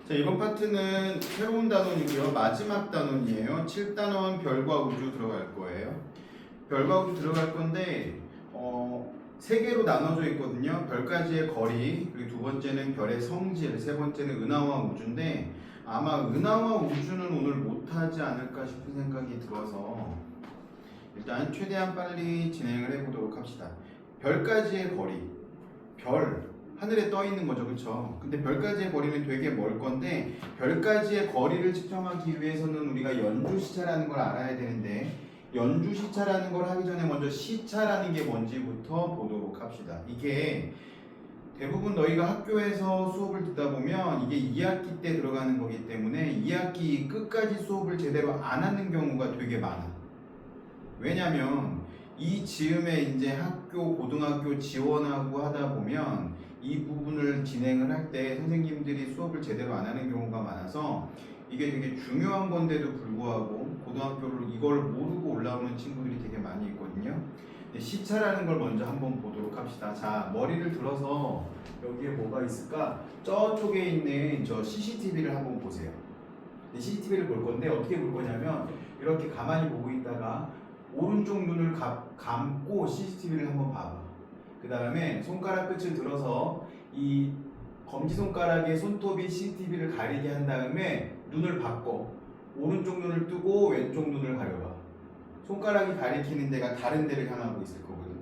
자, 이번 파트는 새로운 단원이고요. 마지막 단원이에요. 7단원 별과 우주 들어갈 거예요. 별과 우주 들어갈 건데 세 개로 나눠져 있거든요. 별까지의 거리, 그리고 두 번째는 별의 성질, 세 번째는 은하와 우주인데 아마 은하와 우주는 오늘 못하지 않을까 싶은 생각이 들어서 일단 최대한 빨리 진행을 해보도록 합시다. 별까지의 거리, 별 하늘에 떠 있는 거죠, 그렇죠? 근데 별까지의 거리는 되게 멀 건데 별까지의 거리를 측정하기 위해서는 우리가 연주 시차라는 걸 알아야 되는데 연주 시차라는 걸 하기 전에 먼저 시차라는 게 뭔지부터 보도록 합시다. 이게 대부분 너희가 학교에서 수업을 듣다 보면 이게 2학기 때 들어가는 거기 때문에 2학기 끝까지 수업을 제대로 안 하는 경우가 되게 많아. 왜냐면 이 즈음에 이제 학교, 고등학교 지원하고 하다 보면 이 부분을 진행을 할 때 선생님들이 수업을 제대로 안 하는 경우가 많아서 이게 되게 중요한 건데도 불구하고 고등학교를 이걸 모르고 올라오는 친구들이 되게 많이 있거든요. 시차라는 걸 먼저 한번 보도록 합시다. 자, 머리를 들어서 여기에 뭐가 있을까? 저쪽에 있는 저 CCTV를 한번 보세요. CCTV를 볼 건데 어떻게 볼 거냐면 이렇게 가만히 보고 있다가 오른쪽 눈을 감고 CCTV를 한번 봐봐. 그 다음에 손가락 끝을 들어서 이 검지손가락에 손톱이 CCTV를 가리게 한 다음에 눈을 바꿔. 오른쪽 눈을 뜨고 왼쪽 눈을 가려봐. 손가락이 가리키는 데가 다른 데를 향하고 있을 거거든.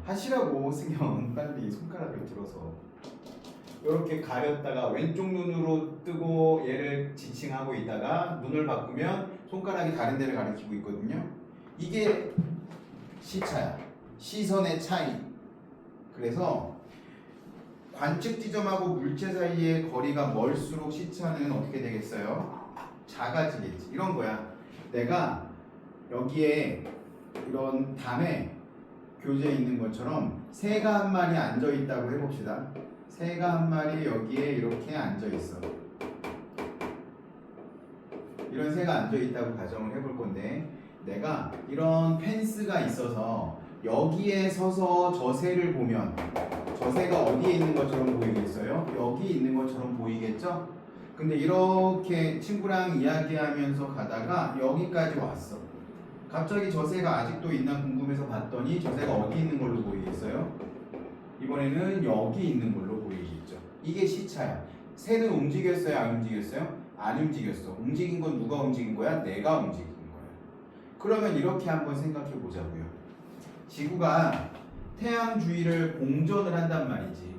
하시라고 승현 빨리 손가락을 들어서 이렇게 가렸다가 왼쪽 눈으로 뜨고 얘를 지칭하고 있다가 눈을 바꾸면 손가락이 다른 데를 가리키고 있거든요. 이게 시차야. 시선의 차이. 그래서 관측 지점하고 물체 사이의 거리가 멀수록 시차는 어떻게 되겠어요? 작아지겠지. 이런 거야. 내가 여기에 이런 담에 교재에 있는 것처럼 새가 한 마리 앉아 있다고 해봅시다. 새가 한 마리 여기에 이렇게 앉아 있어. 이런 새가 앉아 있다고 가정을 해볼 건데 내가 이런 펜스가 있어서 여기에 서서 저 새를 보면 저 새가 어디에 있는 것처럼 보이겠어요? 여기 있는 것처럼 보이겠죠? 근데 이렇게 친구랑 이야기하면서 가다가 여기까지 왔어. 갑자기 저 새가 아직도 있나 궁금해서 봤더니 저 새가 어디 있는 걸로 보이겠어요? 이번에는 여기 있는 걸로 보이겠죠. 이게 시차야. 새는 움직였어요? 안 움직였어요? 안 움직였어. 움직인 건 누가 움직인 거야? 내가 움직인 거야. 그러면 이렇게 한번 생각해 보자고요. 지구가 태양 주위를 공전을 한단 말이지.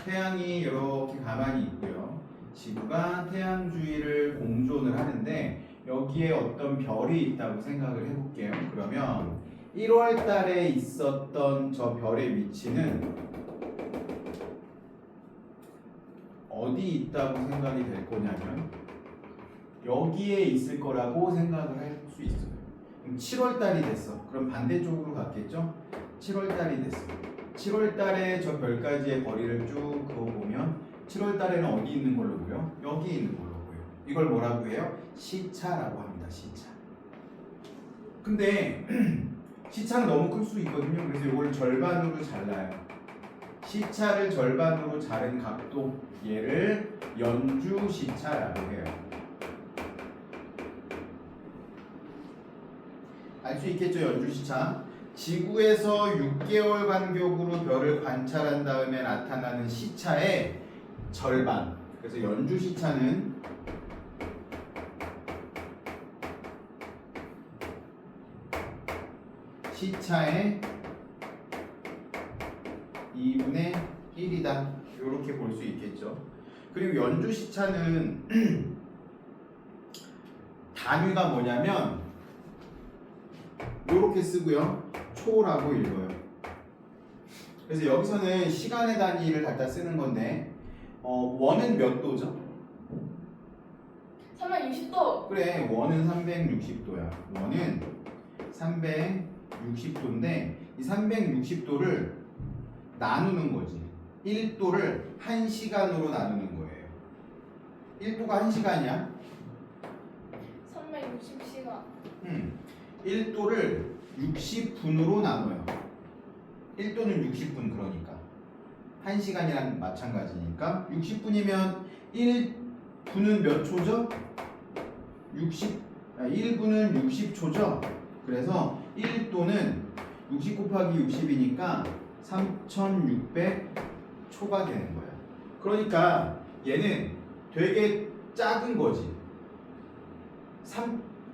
태양이 이렇게 가만히 있고요. 지구가 태양 주위를 공전을 하는데 여기에 어떤 별이 있다고 생각을 해볼게요. 그러면 1월 달에 있었던 저 별의 위치는 어디 있다고 생각이 될 거냐면 여기에 있을 거라고 생각을 할 수 있어요. 그럼 7월 달이 됐어. 그럼 반대쪽으로 갔겠죠? 7월 달이 됐어. 7월 달에 저 별까지의 거리를 쭉 그어보면 7월 달에는 어디 있는 걸로 보여? 여기 있는 걸로 보여. 이걸 뭐라고 해요? 시차라고 합니다. 시차. 근데 시차는 너무 클 수 있거든요. 그래서 이걸 절반으로 잘라요. 시차를 절반으로 자른 각도, 얘를 연주 시차라고 해요. 알 수 있겠죠? 연주 시차. 지구에서 6개월 간격으로 별을 관찰한 다음에 나타나는 시차의 절반. 그래서 연주 시차는 시차의 2분의 1이다. 이렇게 볼 수 있겠죠. 그리고 연주 시차는 단위가 뭐냐면 이렇게 쓰고요. 초라고 읽어요. 그래서 여기서는 시간의 단위를 갖다 쓰는 건데 원은 몇 도죠? 360도. 그래, 원은 360도야. 원은 360도인데 이 360도를 나누는 거지. 1도를 1시간으로 나누는 거예요. 1도가 1시간이야? 360시간. 1도를 60분으로 나눠요. 1도는 60분 그러니까. 1시간이랑 마찬가지니까 60분이면 1분은 몇 초죠? 1분은 60초죠? 그래서 1도는 60 곱하기 60이니까 3600초가 되는 거야. 그러니까 얘는 되게 작은 거지.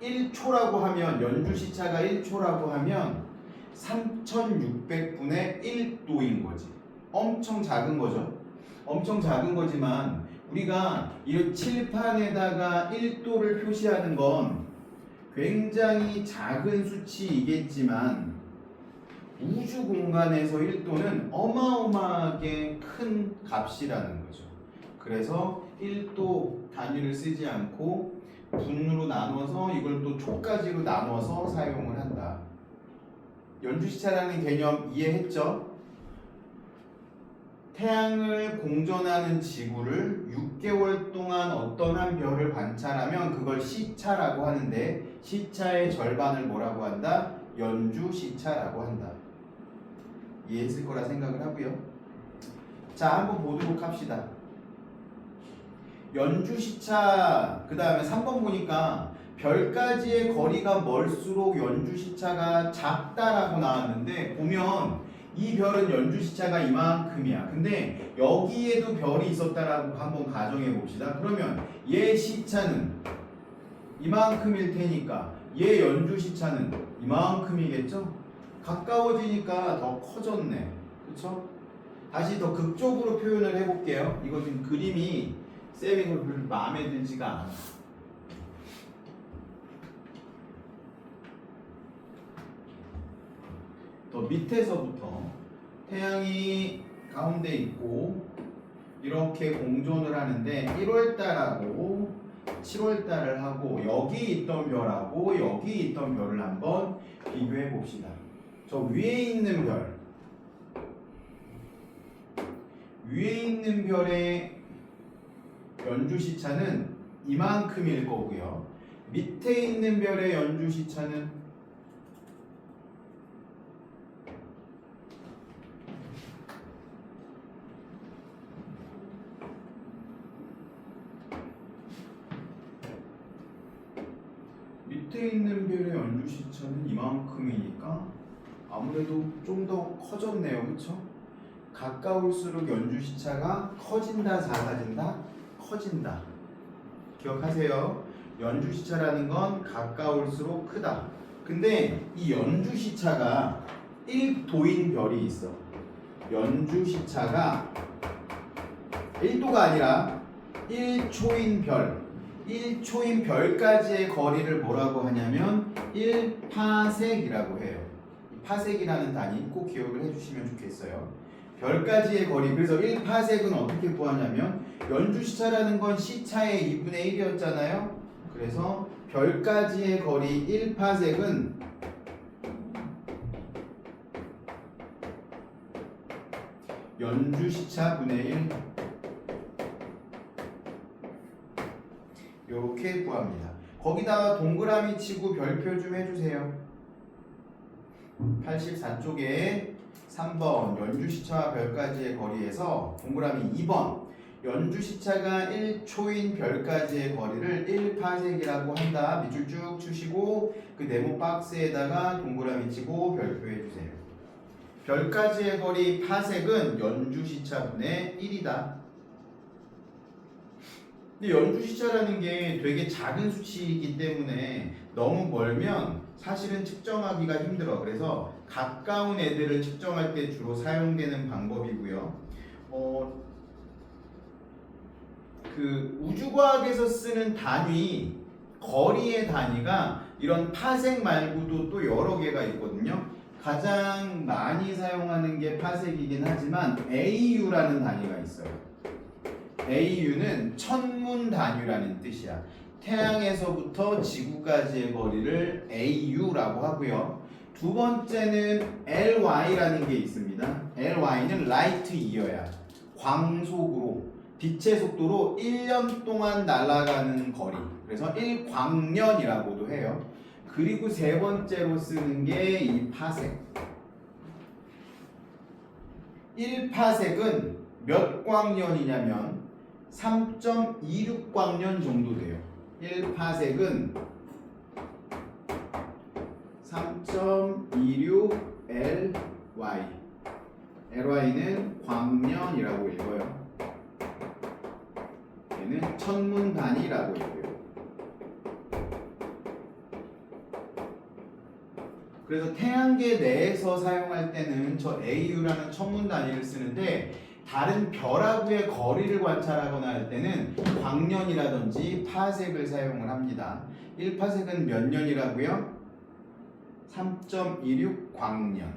1초라고 하면 연주시차가 1초라고 하면 3600분의 1도인 거지. 엄청 작은 거죠. 엄청 작은 거지만 우리가 이 칠판에다가 1도를 표시하는 건 굉장히 작은 수치이겠지만 우주 공간에서 1도는 어마어마하게 큰 값이라는 거죠. 그래서 1도 단위를 쓰지 않고 분으로 나눠서 이걸 또 초까지로 나눠서 사용을 한다. 연주시차라는 개념 이해했죠? 태양을 공전하는 지구를 6개월 동안 어떤 한 별을 관찰하면 그걸 시차라고 하는데 시차의 절반을 뭐라고 한다? 연주시차라고 한다. 이해했을 거라 생각을 하고요. 자, 한번 보도록 합시다. 연주시차 그 다음에 3번 보니까 별까지의 거리가 멀수록 연주시차가 작다라고 나왔는데 보면 이 별은 연주시차가 이만큼이야. 근데 여기에도 별이 있었다라고 한번 가정해 봅시다. 그러면 얘 시차는 이만큼일 테니까 얘 연주시차는 이만큼이겠죠? 가까워지니까 더 커졌네. 그쵸? 다시 더 극적으로 표현을 해볼게요. 이거 지금 그림이 쌤이 별로 마음에 들지가 않아. 더 밑에서부터 태양이 가운데 있고 이렇게 공존을 하는데 1월달하고 7월달을 하고 여기 있던 별하고 여기 있던 별을 한번 비교해 봅시다. 저 위에 있는 별의 연주시차는 이만큼일 거고요. 밑에 있는 별의 연주시차는 밑에 있는 별의 연주시차는 이만큼이니까 아무래도 좀 더 커졌네요. 그쵸? 가까울수록 연주시차가 커진다, 작아진다? 커진다. 기억하세요. 연주시차라는 건 가까울수록 크다. 근데 이 연주시차가 1도인 별이 있어. 연주시차가 1도가 아니라 1초인 별. 1초인 별까지의 거리를 뭐라고 하냐면 1파섹이라고 해요. 파섹이라는 단위 꼭 기억을 해주시면 좋겠어요. 별까지의 거리. 그래서 1파섹은 어떻게 구하냐면 연주시차라는 건 시차의 2분의 1이었잖아요. 그래서 별까지의 거리 1파섹은 연주시차 분의 1 요렇게 구합니다. 거기다가 동그라미 치고 별표 좀 해주세요. 84쪽에 3번 연주시차와 별까지의 거리에서 동그라미 2번 연주시차가 1초인 별까지의 거리를 1파섹이라고 한다. 밑줄 쭉 추시고 그 네모 박스에다가 동그라미 치고 별표 해주세요. 별까지의 거리 파섹은 연주시차분의 1이다. 근데 연주시차라는 게 되게 작은 수치이기 때문에 너무 멀면 사실은 측정하기가 힘들어. 그래서 가까운 애들을 측정할 때 주로 사용되는 방법이고요. 그 우주과학에서 쓰는 단위, 거리의 단위가 이런 파섹 말고도 또 여러 개가 있거든요. 가장 많이 사용하는 게 파섹이긴 하지만 AU라는 단위가 있어요. AU는 천문 단위라는 뜻이야. 태양에서부터 지구까지의 거리를 AU라고 하고요. 두 번째는 LY라는 게 있습니다. LY는 라이트 이어야. 광속으로, 빛의 속도로 1년 동안 날아가는 거리. 그래서 1광년이라고도 해요. 그리고 세 번째로 쓰는 게 이 파섹. 1파섹은 몇 광년이냐면 3.26광년 정도 돼요. 1파섹은 3.26 ly. ly는 광년이라고 읽어요. 얘는 천문단위라고 읽어요. 그래서 태양계 내에서 사용할 때는 저 AU라는 천문 단위를 쓰는데 다른 별하고의 거리를 관찰하거나 할 때는 광년이라든지 파섹을 사용을 합니다. 1파섹은 몇 년이라고요? 3.26 광년.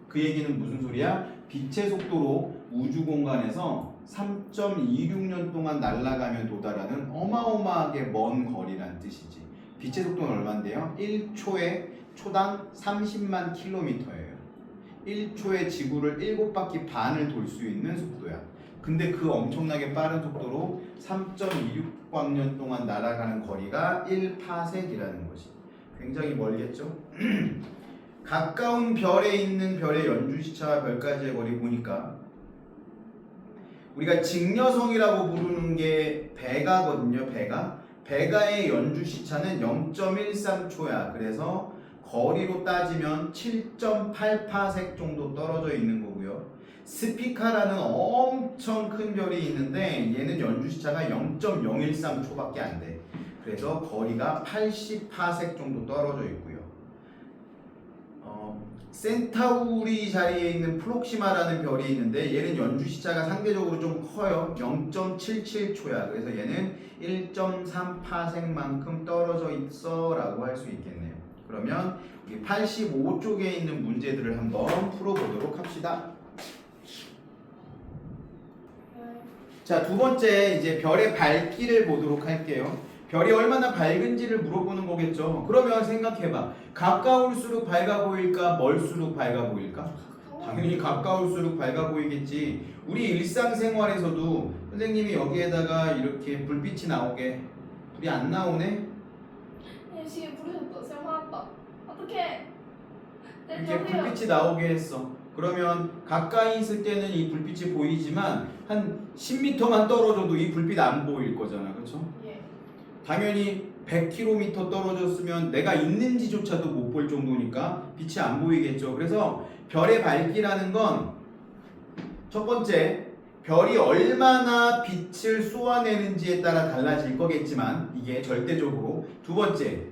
그 얘기는 무슨 소리야? 빛의 속도로 우주 공간에서 3.26년 동안 날아가면 도달하는 어마어마하게 먼 거리란 뜻이지. 빛의 속도는 얼마인데요? 1초에 초당 30만 킬로미터예요. 1초에 지구를 7바퀴 반을 돌 수 있는 속도야. 근데 그 엄청나게 빠른 속도로 3.26광년 동안 날아가는 거리가 1파섹이라는 것이 굉장히 멀겠죠? 가까운 별에 있는 별의 연주시차와 별까지의 거리 보니까 우리가 직녀성이라고 부르는 게 베가거든요. 베가의 연주시차는 0.13초야. 그래서 거리로 따지면 7.8파섹 정도 떨어져 있는 거고요. 스피카라는 엄청 큰 별이 있는데 얘는 연주시차가 0.013초밖에 안 돼. 그래서 거리가 80파섹 정도 떨어져 있고요. 센타우리 자리에 있는 프록시마라는 별이 있는데 얘는 연주시차가 상대적으로 좀 커요. 0.77초야. 그래서 얘는 1.3파섹만큼 떨어져 있어 라고 할 수 있겠네요. 그러면 우리 85쪽에 있는 문제들을 한번 풀어보도록 합시다. 자, 두 번째 이제 별의 밝기를 보도록 할게요. 별이 얼마나 밝은지를 물어보는 거겠죠. 그러면 생각해봐. 가까울수록 밝아 보일까? 멀수록 밝아 보일까? 당연히 가까울수록 밝아 보이겠지. 우리 일상생활에서도 선생님이 여기에다가 이렇게 불빛이 나오게, 불이 안 나오네? 지금 부르셨다. 설마한다. 어떡해. 이렇게 불빛이 나오게 했어. 그러면 가까이 있을 때는 이 불빛이 보이지만 한 10m만 떨어져도 이 불빛 안 보일 거잖아. 그렇죠? 예. 당연히 100km 떨어졌으면 내가 있는지조차도 못 볼 정도니까 빛이 안 보이겠죠. 그래서 별의 밝기라는 건 첫 번째, 별이 얼마나 빛을 쏘아내는지에 따라 달라질 거겠지만 이게 절대적으로. 두 번째,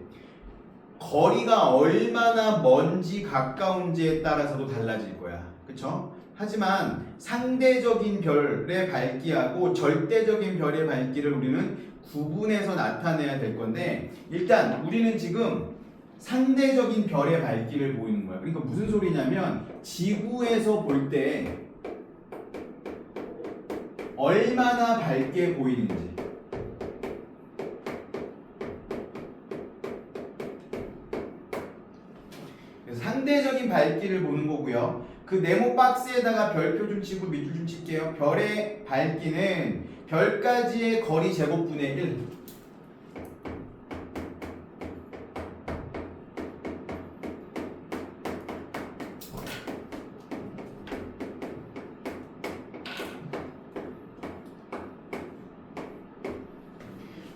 거리가 얼마나 먼지 가까운지에 따라서도 달라질 거야. 그쵸? 하지만 상대적인 별의 밝기하고 절대적인 별의 밝기를 우리는 구분해서 나타내야 될 건데 일단 우리는 지금 상대적인 별의 밝기를 보이는 거야. 그러니까 무슨 소리냐면 지구에서 볼 때 얼마나 밝게 보이는지. 상대적인 밝기를 보는 거고요. 그 네모 박스에다가 별표 좀 치고 밑줄 좀 칠게요. 별의 밝기는 별까지의 거리 제곱분의 1.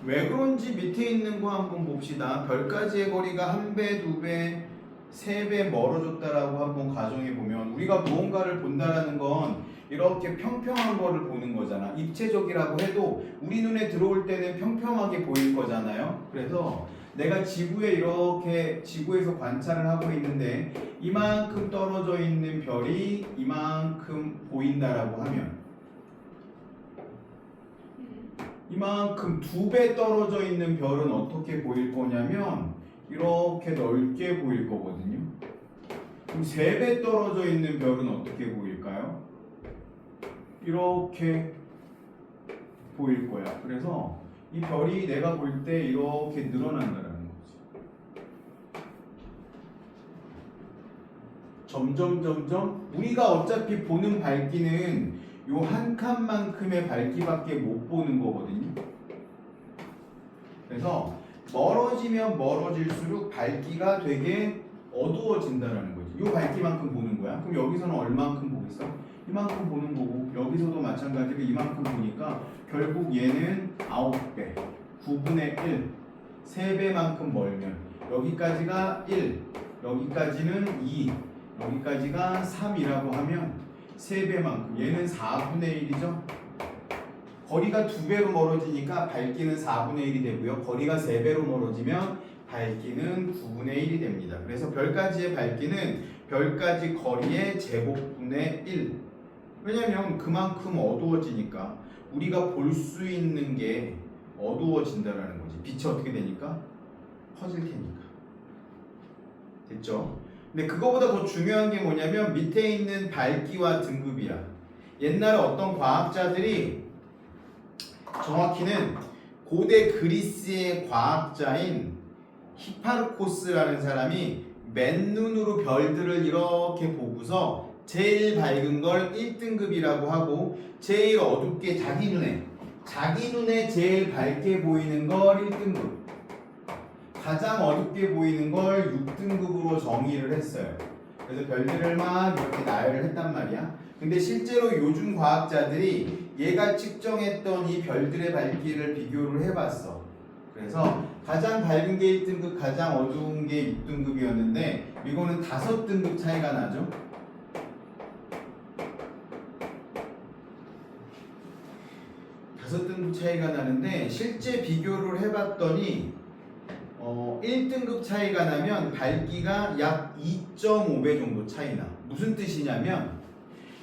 왜 그런지 밑에 있는 거 한번 봅시다. 별까지의 거리가 1배, 2배, 3배 멀어졌다라고 한번 가정해 보면 우리가 무언가를 본다라는 건 이렇게 평평한 거를 보는 거잖아. 입체적이라고 해도 우리 눈에 들어올 때는 평평하게 보일 거잖아요. 그래서 내가 지구에 이렇게 지구에서 관찰을 하고 있는데 이만큼 떨어져 있는 별이 이만큼 보인다라고 하면 이만큼 2배 떨어져 있는 별은 어떻게 보일 거냐면 이렇게 넓게 보일 거거든요. 그럼 3배 떨어져 있는 별은 어떻게 보일까요? 이렇게 보일 거야. 그래서 이 별이 내가 볼 때 이렇게 늘어난다는 거지. 점점 우리가 어차피 보는 밝기는 요 한 칸만큼의 밝기밖에 못 보는 거거든요. 그래서 멀어지면 멀어질수록 밝기가 되게 어두워진다는 거지. 요 밝기만큼 보는 거야. 그럼 여기서는 얼만큼 보겠어? 이만큼 보는 거고 여기서도 마찬가지로 이만큼 보니까 결국 얘는 9배 9분의 1 3배만큼 멀면 여기까지가 1 여기까지는 2 여기까지가 3이라고 하면 3배만큼 얘는 4분의 1이죠. 거리가 2배로 멀어지니까 밝기는 4분의 1이 되고요. 거리가 3배로 멀어지면 밝기는 9분의 1이 됩니다. 그래서 별까지의 밝기는 별까지 거리의 제곱분의 1. 왜냐면 그만큼 어두워지니까 우리가 볼 수 있는 게 어두워진다라는 거지. 빛이 어떻게 되니까? 커질 테니까. 됐죠? 근데 그거보다 더 중요한 게 뭐냐면 밑에 있는 밝기와 등급이야. 옛날에 어떤 과학자들이 정확히는 고대 그리스의 과학자인 히파르코스라는 사람이 맨눈으로 별들을 이렇게 보고서 제일 밝은 걸 1등급이라고 하고 제일 어둡게 자기 눈에 제일 밝게 보이는 걸 1등급 가장 어둡게 보이는 걸 6등급으로 정의를 했어요. 그래서 별들을 막 이렇게 나열을 했단 말이야. 근데 실제로 요즘 과학자들이 얘가 측정했던 이 별들의 밝기를 비교를 해봤어. 그래서 가장 밝은 게 1등급, 가장 어두운 게 6등급이었는데 이거는 5등급 차이가 나죠. 5등급 차이가 나는데 실제 비교를 해봤더니 1등급 차이가 나면 밝기가 약 2.5배 정도 차이 나. 무슨 뜻이냐면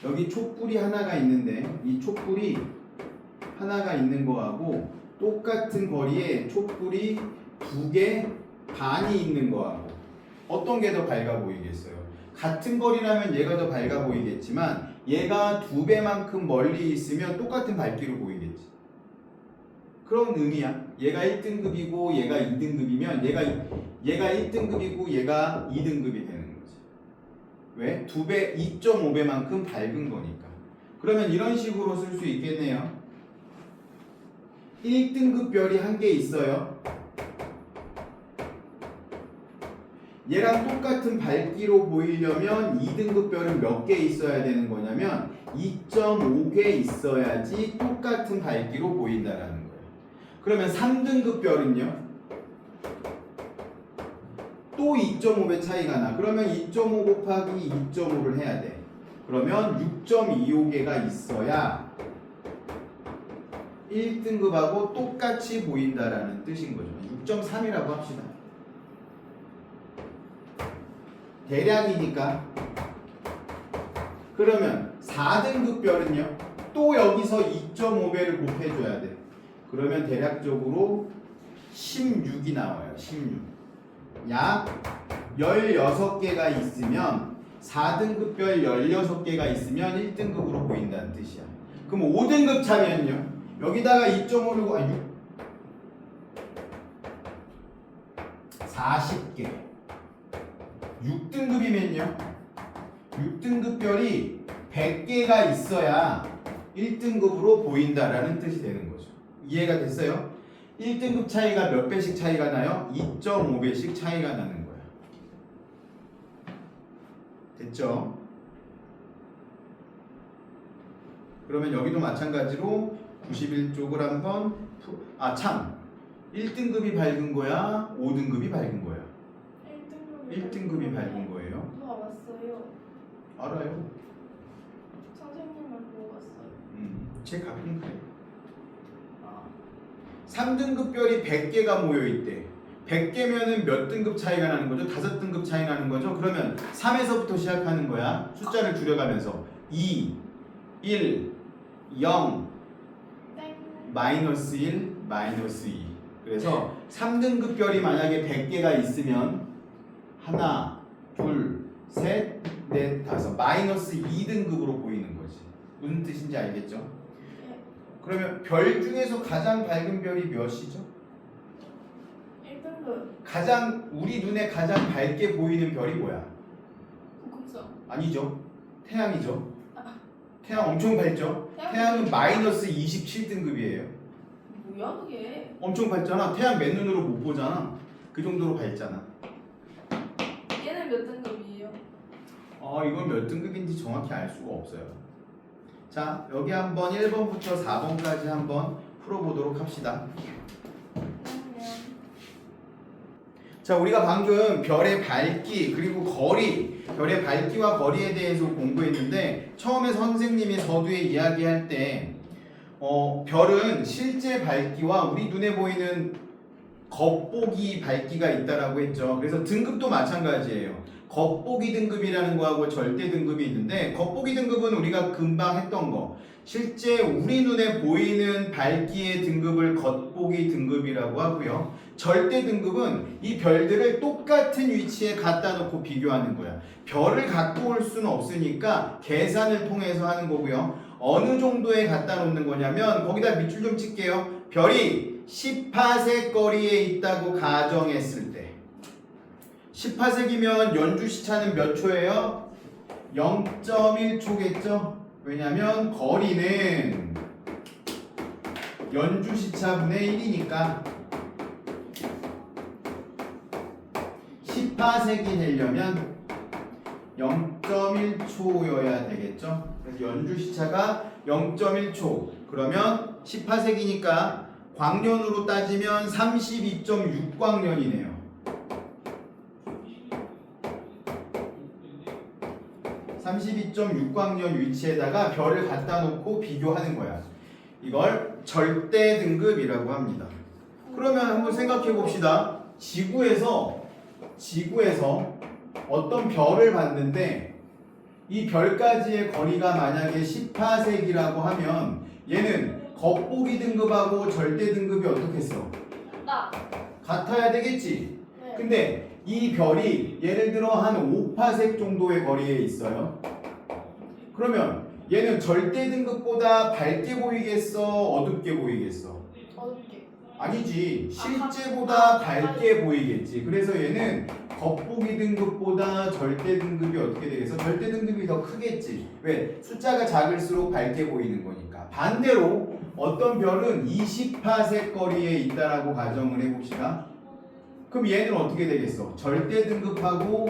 여기 촛불이 하나가 있는데 이 촛불이 하나가 있는 거하고 똑같은 거리에 촛불이 2개 반이 있는 거하고 어떤 게 더 밝아 보이겠어요? 같은 거리라면 얘가 더 밝아 보이겠지만 얘가 2배만큼 멀리 있으면 똑같은 밝기로 보이겠지. 그런 의미야. 얘가 1등급이고 얘가 2등급이면 얘가 1등급이고 얘가 2등급이 되는 거지. 왜? 2배, 2.5배만큼 밝은 거니까. 그러면 이런 식으로 쓸 수 있겠네요. 1등급 별이 한 개 있어요. 얘랑 똑같은 밝기로 보이려면 2등급 별은 몇 개 있어야 되는 거냐면 2.5개 있어야지 똑같은 밝기로 보인다라는 거예요. 그러면 3등급 별은요? 또 2.5배 차이가 나. 그러면 2.5 곱하기 2.5를 해야 돼. 그러면 6.25개가 있어야 1등급하고 똑같이 보인다라는 뜻인 거죠. 6.3이라고 합시다. 대략이니까. 그러면 4등급 별은요? 또 여기서 2.5배를 곱해줘야 돼. 그러면 대략적으로 16이 나와요. 16. 약 16개가 있으면 4등급 별 16개가 있으면 1등급으로 보인다는 뜻이야. 그럼 5등급 차면요? 여기다가 2.5를 40개. 6등급이면요? 6등급 별이 100개가 있어야 1등급으로 보인다라는 뜻이 되는 거죠. 이해가 됐어요? 1등급 차이가 몇 배씩 차이가 나요? 2.5배씩 차이가 나는 거야. 됐죠? 그러면 여기도 마찬가지로 91쪽을 한번 1등급이 밝은 거야? 5등급이 밝은 거야? 1등급이 밝은 거예요. 누가 왔어요? 알아요. 선생님을 보고 왔어요. 제 값은 그래. 아, 3등급 별이 100개가 모여있대. 100개면은 몇 등급 차이가 나는 거죠? 5등급 차이 나는 거죠? 그러면 3에서부터 시작하는 거야. 숫자를 줄여가면서 2, 1, 0, 땡. 마이너스 1, 마이너스 2. 그래서 3등급 별이 만약에 100개가 있으면 하나, 둘, 셋, 넷, 다섯 마이너스 2등급으로 보이는 거지. 무슨 뜻인지 알겠죠? 예. 그러면 별 중에서 가장 밝은 별이 몇이죠? 1등급. 우리 눈에 가장 밝게 보이는 별이 뭐야? 북극성. 아니죠. 태양이죠. 태양 엄청 밝죠? 태양은 마이너스 27등급이에요. 뭐야 그게? 엄청 밝잖아. 태양 맨눈으로 못 보잖아. 그 정도로 밝잖아. 얘는 몇 등급이에요? 이건 몇 등급인지 정확히 알 수가 없어요. 자, 여기 한번 1번부터 4번까지 한번 풀어보도록 합시다. 자, 우리가 방금 별의 밝기 그리고 거리, 별의 밝기와 거리에 대해서 공부했는데 처음에 선생님이 서두에 이야기할 때 별은 실제 밝기와 우리 눈에 보이는 겉보기 밝기가 있다라고 했죠. 그래서 등급도 마찬가지예요. 겉보기 등급이라는 거하고 절대 등급이 있는데 겉보기 등급은 우리가 금방 했던 거. 실제 우리 눈에 보이는 밝기의 등급을 겉보기 등급이라고 하고요. 절대 등급은 이 별들을 똑같은 위치에 갖다 놓고 비교하는 거야. 별을 갖고 올 수는 없으니까 계산을 통해서 하는 거고요. 어느 정도에 갖다 놓는 거냐면 거기다 밑줄 좀 칠게요. 별이 10파세 거리에 있다고 가정했을 때 10파세기면 연주 시차는 몇 초예요? 0.1초겠죠? 왜냐면 거리는 연주 시차분의 1이니까 10파세기 되려면 0.1초여야 되겠죠? 그래서 연주 시차가 0.1초. 그러면 10파세기니까 광년으로 따지면 32.6광년이네요. 32.6광년 위치에다가 별을 갖다 놓고 비교하는 거야. 이걸 절대 등급이라고 합니다. 그러면 한번 생각해 봅시다. 지구에서 어떤 별을 봤는데 이 별까지의 거리가 만약에 10파세기라고 하면 얘는 겉보기 등급하고 절대 등급이 어떻겠어? 같아야 되겠지? 네. 근데 이 별이 예를 들어 한 5파색 정도의 거리에 있어요. 그러면 얘는 절대 등급보다 밝게 보이겠어? 어둡게 보이겠어? 어둡게. 아니지. 실제보다 밝게 보이겠지. 그래서 얘는 겉보기 등급보다 절대 등급이 어떻게 되겠어? 절대 등급이 더 크겠지. 왜? 숫자가 작을수록 밝게 보이는 거니까. 반대로 어떤 별은 20파색 거리에 있다라고 가정을 해봅시다. 그럼 얘는 어떻게 되겠어? 절대 등급하고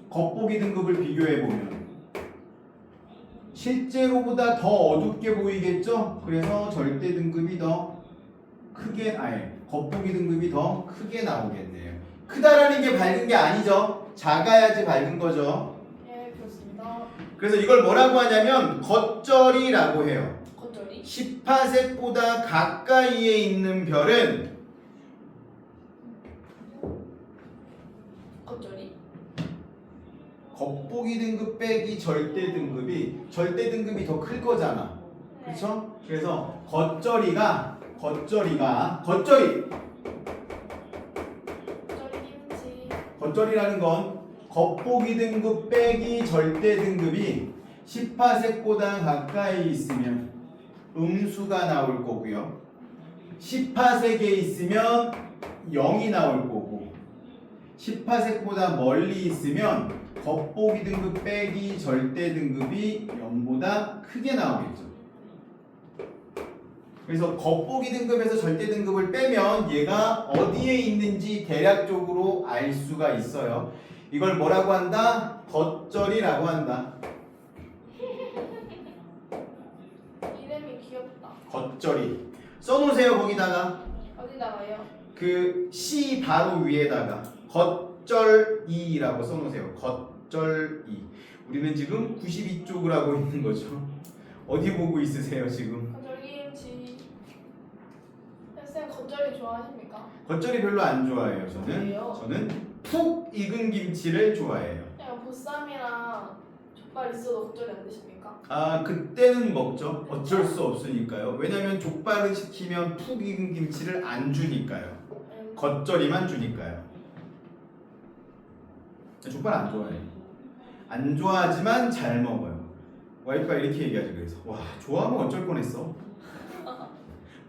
겉보기 등급을 비교해보면 실제로보다 더 어둡게 보이겠죠? 그래서 절대 등급이 더 크게, 겉보기 등급이 더 크게 나오겠네요. 크다라는 게 밝은 게 아니죠. 작아야지 밝은 거죠. 예, 그렇습니다. 그래서 이걸 뭐라고 하냐면 겉절이라고 해요. 겉절이? 10파색보다 가까이에 있는 별은 겉절이? 겉보기 등급 빼기 절대 등급이 더 클 거잖아. 그렇죠? 그래서 겉절이라는 건 겉보기 등급 빼기 절대 등급이 10파색보다 가까이 있으면 음수가 나올 거고요. 10파색에 있으면 0이 나올 거고 10파색보다 멀리 있으면 겉보기 등급 빼기 절대 등급이 0보다 크게 나오겠죠. 그래서 겉보기 등급에서 절대 등급을 빼면 얘가 어디에 있는지 대략적으로 알 수가 있어요. 이걸 뭐라고 한다? 겉절이라고 한다. 이름이 귀엽다. 겉절이. 써놓으세요 거기다가. 어디다가요? 그 C 바로 위에다가 겉절이라고 써놓으세요. 겉절이. 우리는 지금 92쪽을 하고 있는 거죠. 어디 보고 있으세요 지금? 겉절김치. 쌤 겉절이 좋아하십니까? 겉절이 별로 안 좋아해요. 저는 푹 익은 김치를 좋아해요. 그냥 보쌈이랑 족발 있어도 겉절이 안 드십니까? 아, 그때는 먹죠. 어쩔 수 없으니까요. 왜냐면 족발을 시키면 푹 익은 김치를 안 주니까요. 겉절이만 주니까요. 족발 안 좋아해. 안 좋아하지만 잘 먹어요. 와이프가 이렇게 얘기하죠. 그래서 와, 좋아하면 어쩔 뻔했어.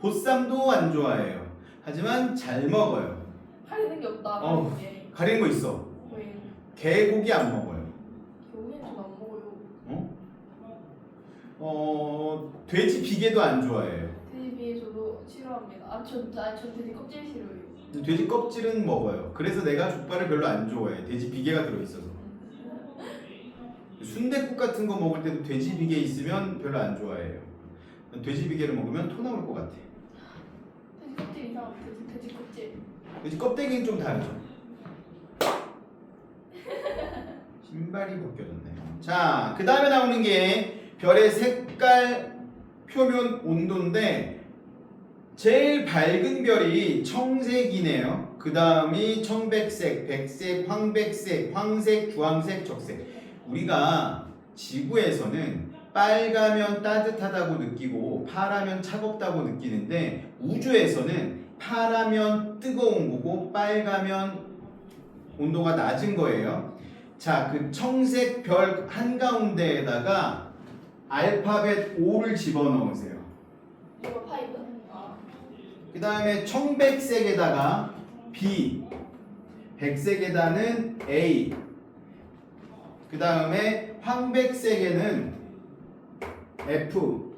보쌈도 안 좋아해요. 하지만 잘 먹어요. 가리는 게 없다. 어. 가리는 거 있어. 왜? 개고기 안 먹어요. 여기는 좀 안 먹어요. 돼지 비계도 안 좋아해요. 돼지 비에 저도 싫어합니다. 전 돼지 껍질 싫어해요. 돼지 껍질은 먹어요. 그래서 내가 족발을 별로 안 좋아해. 돼지 비계가 들어있어서. 순댓국 같은 거 먹을 때도 돼지 비계 있으면 별로 안 좋아해요. 돼지 비계를 먹으면 토 나올 것 같아. 돼지 껍질 이상. 돼지 껍질. 돼지 껍데기는 좀 다르죠. 신발이 벗겨졌네요. 자, 그 다음에 나오는 게 별의 색깔 표면 온도인데 제일 밝은 별이 청색이네요. 그 다음이 청백색, 백색, 황백색, 황색, 주황색, 적색. 우리가 지구에서는 빨가면 따뜻하다고 느끼고 파라면 차갑다고 느끼는데 우주에서는 파라면 뜨거운 거고 빨가면 온도가 낮은 거예요. 자, 그 청색 별 한가운데에다가 알파벳 O를 집어넣으세요. 이거 파이브. 아. 그 다음에 청백색에다가 B, 백색에다는 A, 그 다음에 황백색에는 F,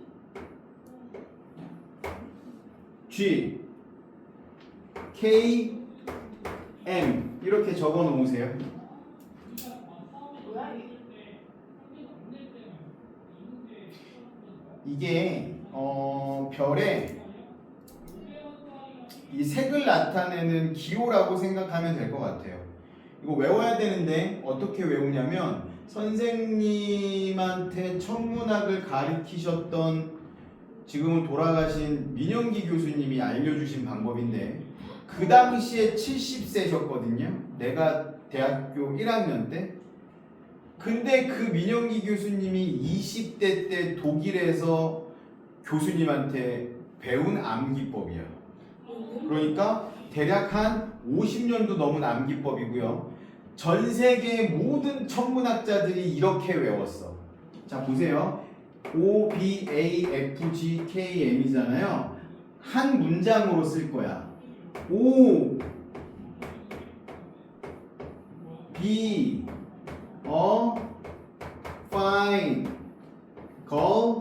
G, K, M 이렇게 적어 놓으세요. 뭐야 이게? 이게 별의 이 색을 나타내는 기호라고 생각하면 될 것 같아요. 이거 외워야 되는데 어떻게 외우냐면 선생님한테 천문학을 가르치셨던 지금은 돌아가신 민영기 교수님이 알려주신 방법인데 그 당시에 70세셨거든요. 내가 대학교 1학년 때. 근데 그 민영기 교수님이 20대 때 독일에서 교수님한테 배운 암기법이야. 그러니까 대략 한 50년도 넘은 암기법이고요. 전 세계의 모든 천문학자들이 이렇게 외웠어. 자, 보세요. O, B, A, F, G, K, M이잖아요. 한 문장으로 쓸 거야. O, B, fine, girl,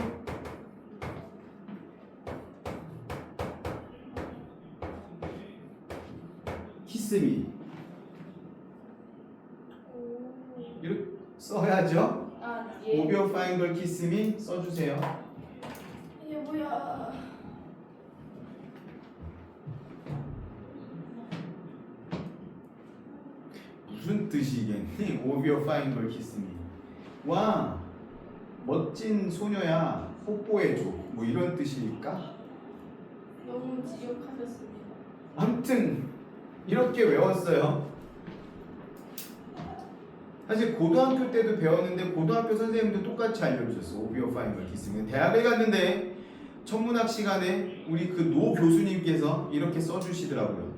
kiss me. 이렇게 써야죠. 아 예. 오비 오 파인 걸 키스 미 써주세요. 이게 뭐야? 무슨 뜻이겠니? 오비 오 파인 걸 키스 미. 와, 멋진 소녀야, 뽀뽀해줘. 뭐 이런 뜻일까? 너무 지옥하셨습니다. 아무튼 이렇게 외웠어요. 사실 고등학교 때도 배웠는데 고등학교 선생님도 똑같이 알려주셨어. 오비 오 파인 걸 키스 미. 대학에 갔는데 천문학 시간에 우리 그 노 교수님께서 이렇게 써주시더라고요.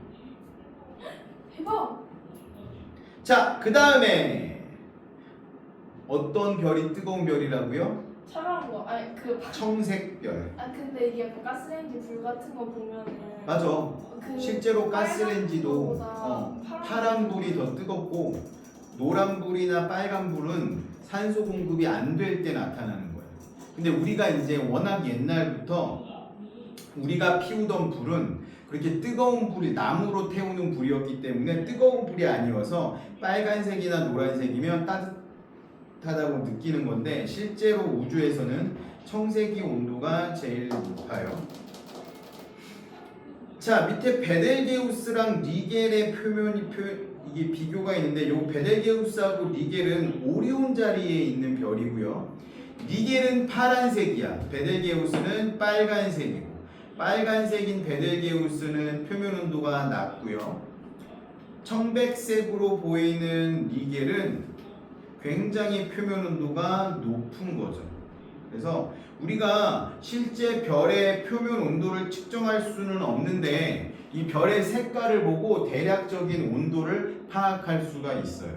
대박. 자, 그 다음에 어떤 별이 뜨거운 별이라고요? 차가운 거. 아니 그. 청색별. 아 근데 이게 뭐 가스레인지 불 같은 거 보면은. 맞아. 그 실제로 가스레인지도 빨간 파란 불이 더 뜨겁고 노란 불이나 빨간 불은 산소 공급이 안 될 때 나타나는 거예요. 근데 우리가 이제 워낙 옛날부터 우리가 피우던 불은 그렇게 뜨거운 불이 나무로 태우는 불이었기 때문에 뜨거운 불이 아니어서 빨간색이나 노란색이면 따뜻하다고 느끼는 건데 실제로 우주에서는 청색이 온도가 제일 높아요. 자, 밑에 베델게우스랑 리겔의 이게 비교가 있는데 요 베델게우스하고 리겔은 오리온 자리에 있는 별이고요. 리겔은 파란색이야. 베델게우스는 빨간색이고 빨간색인 베델게우스는 표면 온도가 낮고요. 청백색으로 보이는 리겔은 굉장히 표면 온도가 높은 거죠. 그래서 우리가 실제 별의 표면 온도를 측정할 수는 없는데 이 별의 색깔을 보고 대략적인 온도를 파악할 수가 있어요.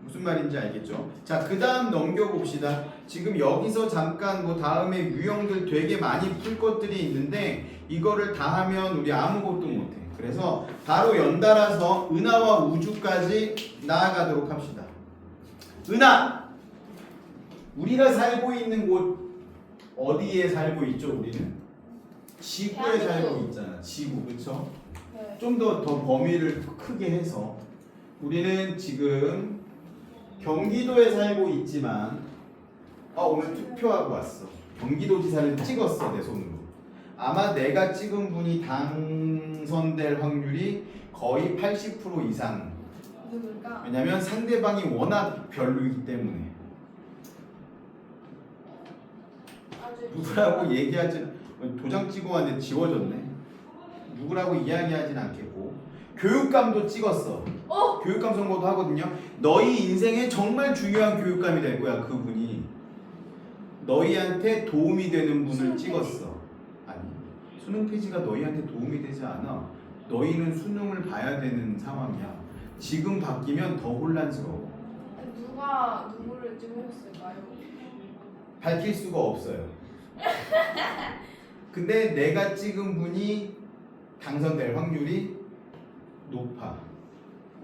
무슨 말인지 알겠죠? 자, 그 다음 넘겨봅시다. 지금 여기서 잠깐 뭐 다음에 유형들 되게 많이 풀 것들이 있는데 이거를 다 하면 우리 아무것도 못해. 그래서 바로 연달아서 은하와 우주까지 나아가도록 합시다. 은하! 우리가 살고 있는 곳 어디에 살고 있죠? 우리는 지구에 살고 있잖아. 지구, 그렇죠? 네. 좀 더 범위를 크게 해서 우리는 지금 경기도에 살고 있지만 오늘 투표하고 왔어. 경기도지사를 찍었어 내 손으로. 아마 내가 찍은 분이 당선될 확률이 거의 80% 이상. 누굴까? 왜냐면 상대방이 워낙 별로이기 때문에. 아주 누구라고 얘기하지. 도장 찍어 왔는데 지워졌네. 누구라고 이야기하진 않겠고. 교육감도 찍었어. 교육감 선거도 하거든요. 너희 인생에 정말 중요한 교육감이 될 거야 그분이. 너희한테 도움이 되는 분을 수능 찍었어. 아니, 수능 페이지가 너희한테 도움이 되지 않아. 너희는 수능을 봐야 되는 상황이야. 지금 바뀌면 더 혼란스러워. 누가 누구를 찍으셨을까요? 밝힐 수가 없어요. 근데 내가 찍은 분이 당선될 확률이 높아.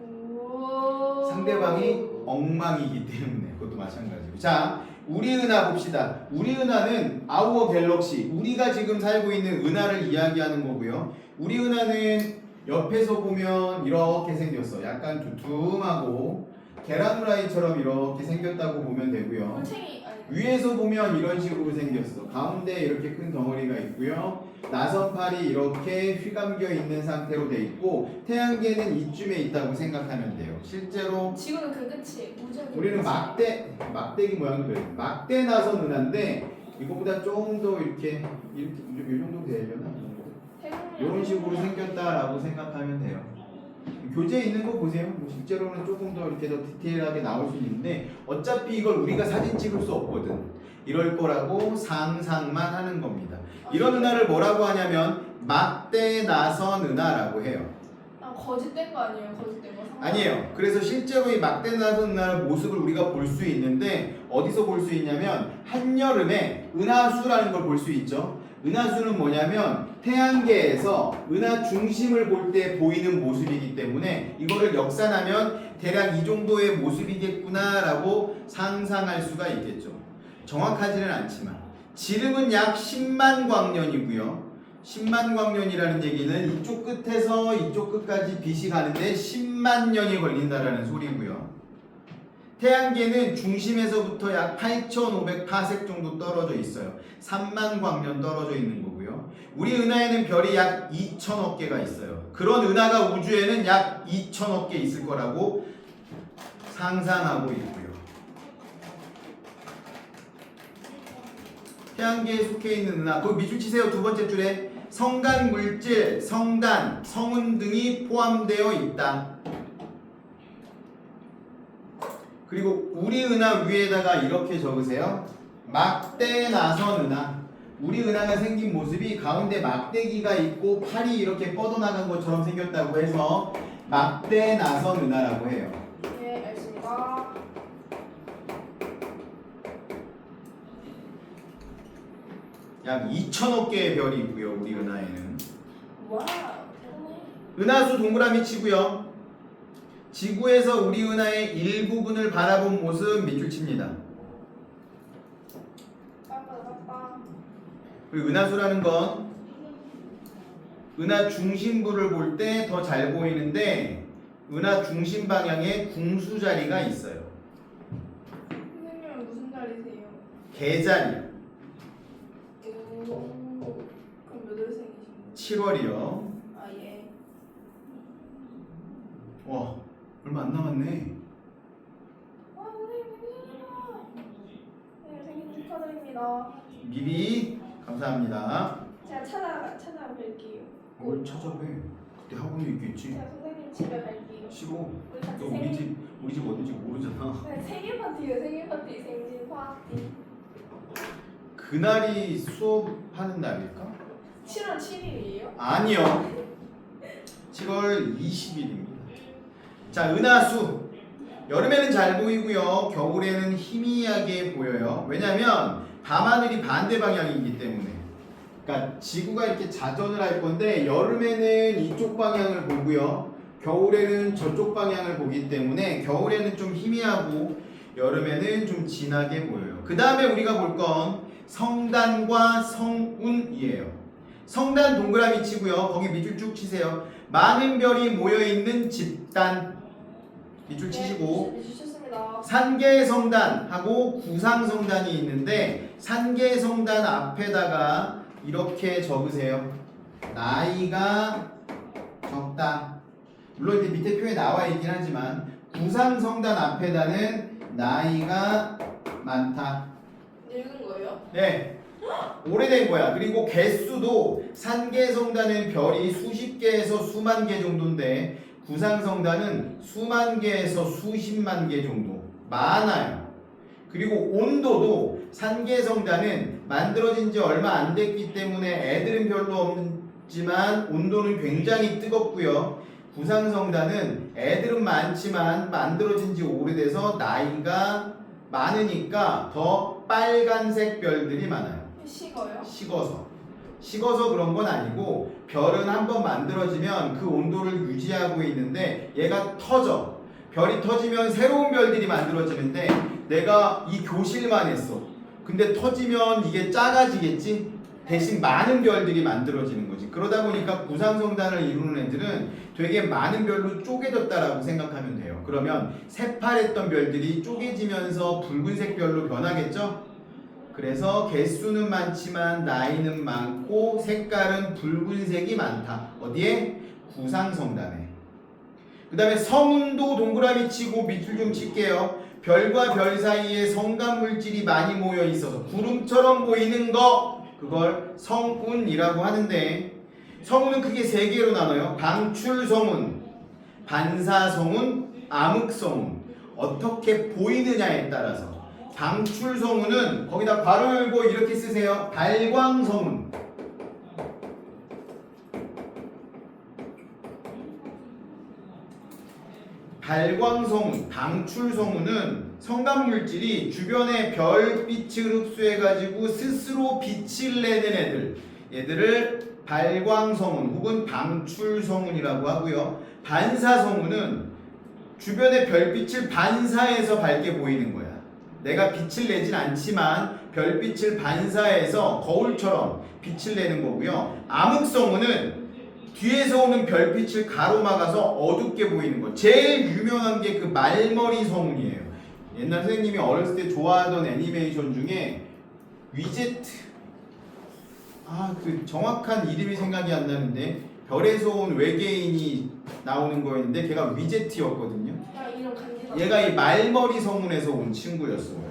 오. 상대방이 엉망이기 때문에. 그것도 마찬가지고. 자, 우리 은하 봅시다. 우리 은하는 아우어 갤럭시, 우리가 지금 살고 있는 은하를 이야기하는 거고요. 우리 은하는 옆에서 보면 이렇게 생겼어. 약간 두툼하고 계란 후라이처럼 이렇게 생겼다고 보면 되고요. 골챙이 아니. 위에서 보면 이런 식으로 생겼어. 가운데 이렇게 큰 덩어리가 있고요. 나선팔이 이렇게 휘감겨 있는 상태로 돼 있고 태양계는 이쯤에 있다고 생각하면 돼요. 실제로 지구는 그 끝이. 우주는 그 우리는 끝이. 막대기 모양도 돼요. 막대 나선 은하인데 이거보다 조금 더 이렇게 이 정도 되려나? 이런 식으로 생겼다라고 생각하면 돼요. 교재에 있는 거 보세요. 뭐 실제로는 조금 더 이렇게 더 디테일하게 나올 수 있는데 어차피 이걸 우리가 사진 찍을 수 없거든. 이럴 거라고 상상만 하는 겁니다. 이런 은하를 뭐라고 하냐면 막대 나선 은하라고 해요. 거짓된 거 아니에요? 거짓된 거. 아니에요. 그래서 실제로 이 막대 나선 은하의 모습을 우리가 볼 수 있는데 어디서 볼 수 있냐면 한여름에 은하수라는 걸 볼 수 있죠. 은하수는 뭐냐면 태양계에서 은하 중심을 볼 때 보이는 모습이기 때문에 이거를 역산하면 대략 이 정도의 모습이겠구나라고 상상할 수가 있겠죠. 정확하지는 않지만 지름은 약 10만 광년이고요. 10만 광년이라는 얘기는 이쪽 끝에서 이쪽 끝까지 빛이 가는데 10만 년이 걸린다라는 소리고요. 태양계는 중심에서부터 약 8,500파섹 정도 떨어져 있어요. 3만 광년 떨어져 있는 거고요. 우리 은하에는 별이 약 2천억 개가 있어요. 그런 은하가 우주에는 약 2천억 개 있을 거라고 상상하고 있고요. 태양계에 속해 있는 은하, 그 밑줄 치세요. 두 번째 줄에 성간 물질, 성단, 성운 등이 포함되어 있다. 그리고 우리 은하 위에다가 이렇게 적으세요. 막대 나선 은하. 우리 은하가 생긴 모습이 가운데 막대기가 있고 팔이 이렇게 뻗어나간 것처럼 생겼다고 해서 막대 나선 은하라고 해요. 네, 알겠습니다. 약 2천억 개의 별이 있고요. 우리 은하에는. 와우, 대단해. 은하수 동그라미 치고요. 지구에서 우리 은하의 일부분을 바라본 모습 밑줄 칩니다. 빠빠빠빠. 그리고 은하수라는 건 은하 중심부를 볼 때 더 잘 보이는데 은하 중심 방향에 궁수 자리가 있어요. 선생님은 무슨 자리세요? 개자리. 오, 그럼 몇 월생이신가요? 7월이요. 아 예. 와, 얼마 안 남았네. 와 선생님 생일이다. 네, 생일 축하드립니다. 미리 감사합니다. 제가 찾아뵐게요. 뭘 찾아봐? 그때 학원에 있겠지. 제가 선생님 집에 갈게요. 싫어. 우리 같이 너 우리 집 어딘지 모르잖아. 네, 생일 파티요. 생일 파티, 생신 파티. 그날이 수업하는 날일까? 7월 7일이에요? 아니요. 7월 20일입니다. 자, 은하수. 여름에는 잘 보이고요. 겨울에는 희미하게 보여요. 왜냐면 밤하늘이 반대 방향이기 때문에. 그러니까 지구가 이렇게 자전을 할 건데 여름에는 이쪽 방향을 보고요. 겨울에는 저쪽 방향을 보기 때문에 겨울에는 좀 희미하고 여름에는 좀 진하게 보여요. 그 다음에 우리가 볼 건 성단과 성운이에요. 성단 동그라미 치고요. 거기 밑줄 쭉 치세요. 많은 별이 모여있는 집단 밑줄 치시고 네, 주셨습니다. 산계성단하고 구상성단이 있는데 산계성단 앞에다가 이렇게 적으세요. 나이가 적다. 물론 이제 밑에 표에 나와 있긴 하지만 구상성단 앞에다는 나이가 많다. 늙은 거예요? 네. 오래된 거야. 그리고 개수도 산계성단은 별이 수십 개에서 수만 개 정도인데 구상성단은 수만 개에서 수십만 개 정도. 많아요. 그리고 온도도 산계성단은 만들어진 지 얼마 안 됐기 때문에 애들은 별로 없지만 온도는 굉장히 뜨겁고요. 구상성단은 애들은 많지만 만들어진 지 오래돼서 나이가 많으니까 더 빨간색 별들이 많아요. 식어요? 식어서 그런 건 아니고 별은 한번 만들어지면 그 온도를 유지하고 있는데 얘가 터져. 별이 터지면 새로운 별들이 만들어지는데 내가 이 교실만 했어. 근데 터지면 이게 작아지겠지? 대신 많은 별들이 만들어지는 거지. 그러다 보니까 구상성단을 이루는 애들은 되게 많은 별로 쪼개졌다라고 생각하면 돼요. 그러면 새파랬던 별들이 쪼개지면서 붉은색 별로 변하겠죠? 그래서 개수는 많지만 나이는 많고 색깔은 붉은색이 많다. 어디에? 구상성단에. 그 다음에 성운도 동그라미 치고 밑줄 좀 칠게요. 별과 별 사이에 성간물질이 많이 모여 있어서 구름처럼 보이는 거, 그걸 성운이라고 하는데 성운은 크게 세 개로 나눠요. 방출성운, 반사성운, 암흑성운. 어떻게 보이느냐에 따라서 방출성운은 거기다 괄호 열고 이렇게 쓰세요. 발광성운. 발광성운, 방출성운은 성간물질이 주변의 별빛을 흡수해가지고 스스로 빛을 내는 얘들을 발광성운 혹은 방출성운이라고 하고요. 반사성운은 주변의 별빛을 반사해서 밝게 보이는 거야. 내가 빛을 내진 않지만 별빛을 반사해서 거울처럼 빛을 내는 거고요. 암흑성운은 뒤에서 오는 별빛을 가로막아서 어둡게 보이는 거. 제일 유명한 게 그 말머리 성운이에요. 옛날 선생님이 어렸을 때 좋아하던 애니메이션 중에 위제트, 그 정확한 이름이 생각이 안 나는데 별에서 온 외계인이 나오는 거였는데 걔가 위제트였거든요. 야, 이름 간지나. 얘가 이 말머리 성운에서 온 친구였어요.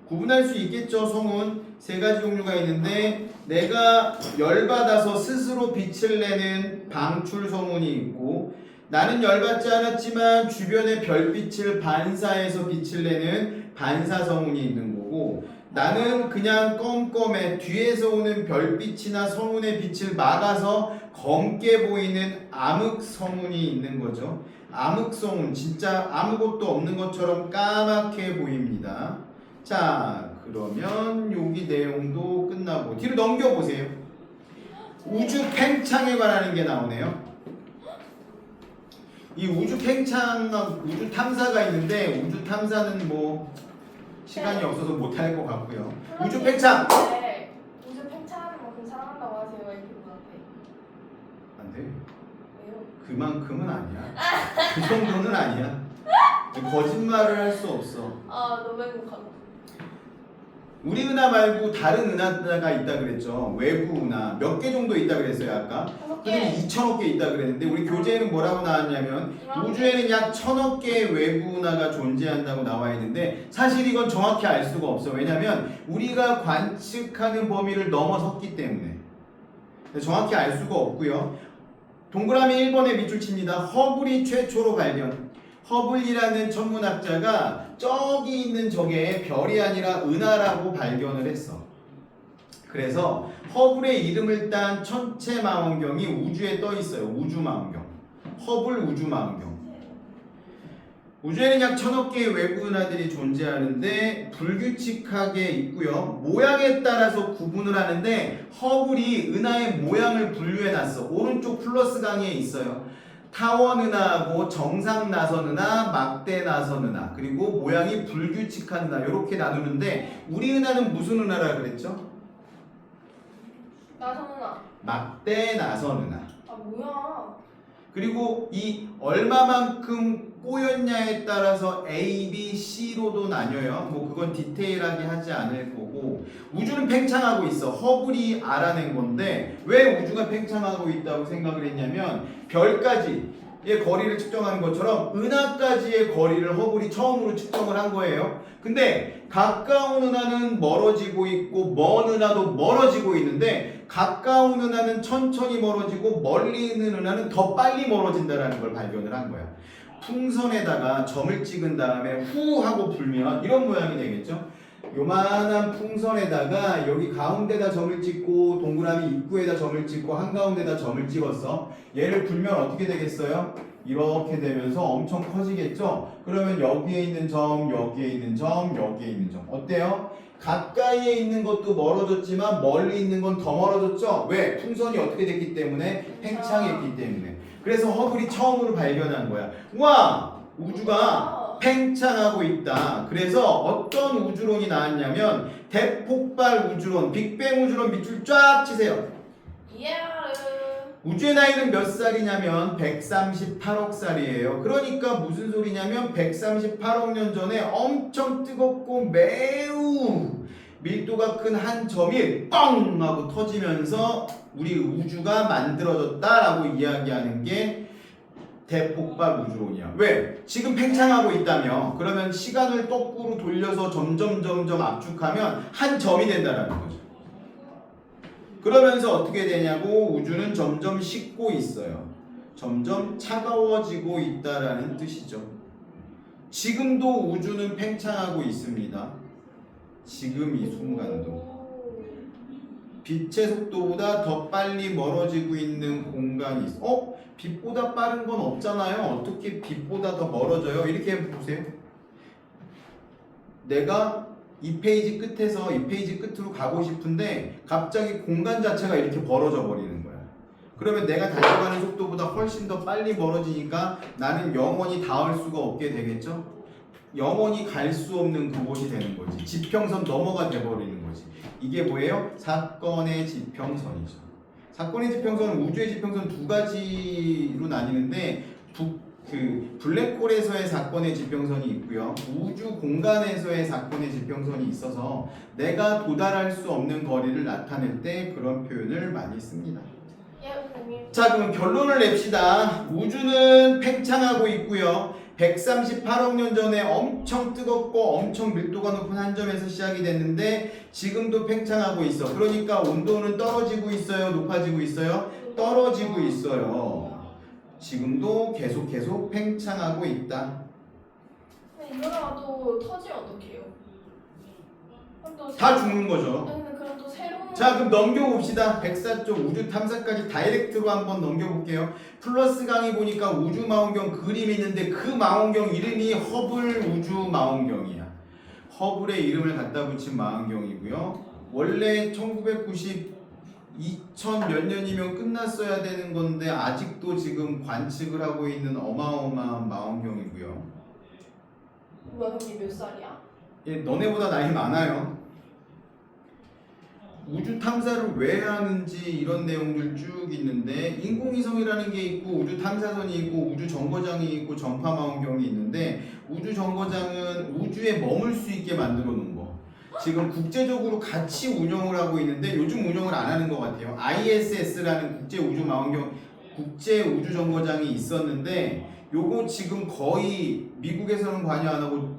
구분할 수 있겠죠. 성운 세 가지 종류가 있는데 내가 열받아서 스스로 빛을 내는 방출 성운이 있고 나는 열받지 않았지만 주변의 별빛을 반사해서 빛을 내는 반사 성운이 있는 거고 나는 그냥 껌껌해 뒤에서 오는 별빛이나 성운의 빛을 막아서 검게 보이는 암흑 성운이 있는 거죠. 암흑 성운 진짜 아무것도 없는 것처럼 까맣게 보입니다. 자, 그러면 여기 내용도 끝나고 뒤로 넘겨보세요. 우주 팽창에 관한 게 나오네요. 이 우주 팽창, 우주 탐사가 있는데 우주 탐사는 뭐 시간이 없어서 못할 것 같고요. 우주 팽창! 네. 우주 팽창하는 만큼 사랑한다고 하세요, 애기분한테. 안 돼. 왜요? 그만큼은 아니야. 그 정도는 아니야. 거짓말을 할 수 없어. 너무 행복하다. 우리 은하 말고 다른 은하가 있다 그랬죠. 외부 은하 몇 개 정도 있다 그랬어요 아까. 5개. 근데 2천억 개 있다 그랬는데 우리 교재에는 뭐라고 나왔냐면 우주에는 약 1,000억 개의 외부 은하가 존재한다고 나와 있는데 사실 이건 정확히 알 수가 없어. 왜냐면 우리가 관측하는 범위를 넘어섰기 때문에 정확히 알 수가 없고요. 동그라미 1번에 밑줄 칩니다. 허블이 최초로 발견. 허블이라는 천문학자가 저기 있는 저게 별이 아니라 은하라고 발견을 했어. 그래서 허블의 이름을 딴 천체망원경이 우주에 떠 있어요. 우주망원경. 허블 우주망원경. 우주에는 약 1,000억 개의 외부 은하들이 존재하는데 불규칙하게 있고요. 모양에 따라서 구분을 하는데 허블이 은하의 모양을 분류해놨어. 오른쪽 플러스 강의에 있어요. 타원 은하하고 정상 나선 은하, 막대 나선 은하, 그리고 모양이 불규칙한 은하 이렇게 나누는데 우리 은하는 무슨 은하라 그랬죠? 나선은아. 막대 나선 은하. 뭐야? 그리고 이 얼마만큼 꼬였냐에 따라서 A, B, C로도 나뉘어요. 뭐 그건 디테일하게 하지 않을 거고 우주는 팽창하고 있어. 허블이 알아낸 건데 왜 우주가 팽창하고 있다고 생각을 했냐면 별까지의 거리를 측정하는 것처럼 은하까지의 거리를 허블이 처음으로 측정을 한 거예요. 근데 가까운 은하는 멀어지고 있고 먼 은하도 멀어지고 있는데 가까운 은하는 천천히 멀어지고 멀리 있는 은하는 더 빨리 멀어진다는 걸 발견을 한 거야. 풍선에다가 점을 찍은 다음에 후 하고 불면 이런 모양이 되겠죠. 요만한 풍선에다가 여기 가운데다 점을 찍고 동그라미 입구에다 점을 찍고 한가운데다 점을 찍었어. 얘를 불면 어떻게 되겠어요? 이렇게 되면서 엄청 커지겠죠? 그러면 여기에 있는 점, 여기에 있는 점, 여기에 있는 점 어때요? 가까이에 있는 것도 멀어졌지만 멀리 있는 건 더 멀어졌죠? 왜? 풍선이 어떻게 됐기 때문에? 팽창했기 때문에. 그래서 허블이 처음으로 발견한 거야. 와! 우주가 팽창하고 있다. 그래서 어떤 우주론이 나왔냐면 대폭발 우주론, 빅뱅 우주론 밑줄 쫙 치세요. 우주의 나이는 몇 살이냐면 138억 살이에요. 그러니까 무슨 소리냐면 138억 년 전에 엄청 뜨겁고 매우 밀도가 큰 한 점이 뻥 하고 터지면서 우리 우주가 만들어졌다라고 이야기하는 게 대폭발 우주론이야. 왜? 지금 팽창하고 있다며. 그러면 시간을 거꾸로 돌려서 점점 압축하면 한 점이 된다는 거죠. 그러면서 어떻게 되냐고 우주는 점점 식고 있어요. 점점 차가워지고 있다라는 뜻이죠. 지금도 우주는 팽창하고 있습니다. 지금 이 순간도. 빛의 속도보다 더 빨리 멀어지고 있는 공간이 있어. 빛보다 빠른 건 없잖아요. 어떻게 빛보다 더 멀어져요? 이렇게 보세요. 내가 이 페이지 끝에서 이 페이지 끝으로 가고 싶은데 갑자기 공간 자체가 이렇게 벌어져 버리는 거야. 그러면 내가 달려가는 속도보다 훨씬 더 빨리 멀어지니까 나는 영원히 닿을 수가 없게 되겠죠? 영원히 갈 수 없는 그곳이 되는 거지. 지평선 너머가 돼버리는 거지. 이게 뭐예요? 사건의 지평선이죠. 사건의 지평선은 우주의 지평선 두 가지로 나뉘는데 블랙홀에서의 사건의 지평선이 있고요. 우주 공간에서의 사건의 지평선이 있어서 내가 도달할 수 없는 거리를 나타낼 때 그런 표현을 많이 씁니다. 자, 그럼 결론을 냅시다. 우주는 팽창하고 있고요. 138억 년 전에 엄청 뜨겁고 엄청 밀도가 높은 한 점에서 시작이 됐는데 지금도 팽창하고 있어. 그러니까 온도는 떨어지고 있어요? 높아지고 있어요? 떨어지고 있어요. 지금도 계속 팽창하고 있다. 이거라도 터지면 어떡해요? 다 죽는 거죠. 근데 그럼 또 새로운. 자, 그럼 넘겨봅시다. 104쪽 우주 탐사까지 다이렉트로 한번 넘겨볼게요. 플러스 강의 보니까 우주 망원경 그림이 있는데 그 망원경 이름이 허블 우주 망원경이야. 허블의 이름을 갖다 붙인 망원경이고요. 원래 1990 2000 몇 년이면 끝났어야 되는 건데 아직도 지금 관측을 하고 있는 어마어마한 망원경이고요. 뭐야, 형님 몇 살이야? 예, 너네보다 나이 많아요. 우주 탐사를 왜 하는지 이런 내용들 쭉 있는데 인공위성이라는 게 있고 우주 탐사선이 있고 우주 정거장이 있고 전파 망원경이 있는데 우주 정거장은 우주에 머물 수 있게 만들어 놓은 거. 지금 국제적으로 같이 운영을 하고 있는데 요즘 운영을 안 하는 것 같아요. ISS라는 국제 우주 망원경 국제 우주 정거장이 있었는데 요거 지금 거의 미국에서는 관여 안 하고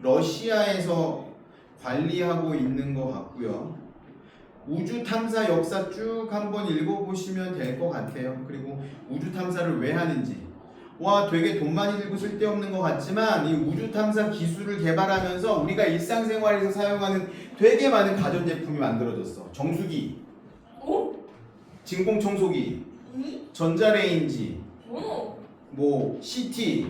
러시아에서 관리하고 있는 것 같고요. 우주 탐사 역사 쭉 한번 읽어보시면 될 것 같아요. 그리고 우주 탐사를 왜 하는지. 와, 되게 돈 많이 들고 쓸데없는 것 같지만 이 우주 탐사 기술을 개발하면서 우리가 일상생활에서 사용하는 되게 많은 가전제품이 만들어졌어. 정수기, 진공청소기, 전자레인지, 뭐 CT,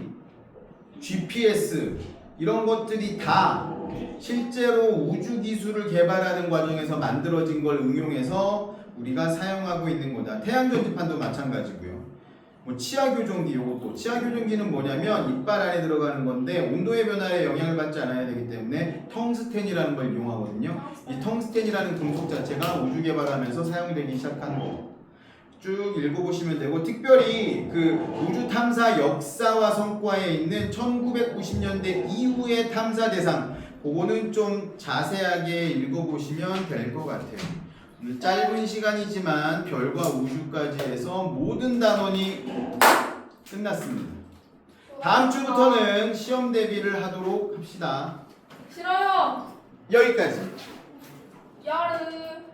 GPS 이런 것들이 다 실제로 우주 기술을 개발하는 과정에서 만들어진 걸 응용해서 우리가 사용하고 있는 거다. 태양 전지판도 마찬가지고요. 뭐 치아 교정기, 요것도 치아 교정기는 뭐냐면 이빨 안에 들어가는 건데 온도의 변화에 영향을 받지 않아야 되기 때문에 텅스텐이라는 걸 이용하거든요. 이 텅스텐이라는 금속 자체가 우주 개발하면서 사용되기 시작한 거. 쭉 읽어보시면 되고 특별히 그 우주 탐사 역사와 성과에 있는 1990년대 이후의 탐사 대상 그거는 좀 자세하게 읽어보시면 될 것 같아요. 오늘 짧은 시간이지만 별과 우주까지 해서 모든 단원이 끝났습니다. 다음 주부터는 시험 대비를 하도록 합시다. 싫어요. 여기까지. 야르.